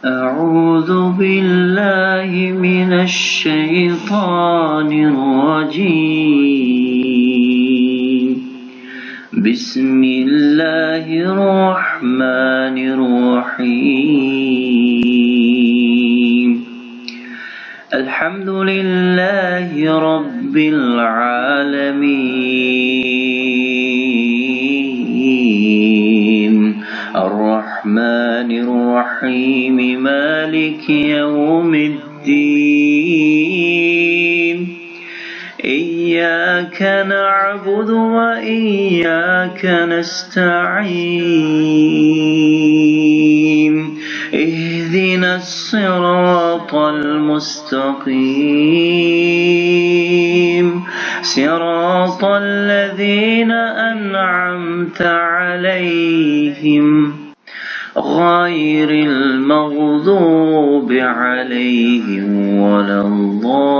أعوذ بالله من الشيطان الرجيم. بسم الله الرحمن الرحيم. الحمد لله رب العالمين الرحمن الرحيم مالك يوم الدين. إياك نعبد وإياك نستعين. اهدنا الصراط المستقيم صراط الذين أنعمت عليهم غير المغضوب عليهم ولا الضالين.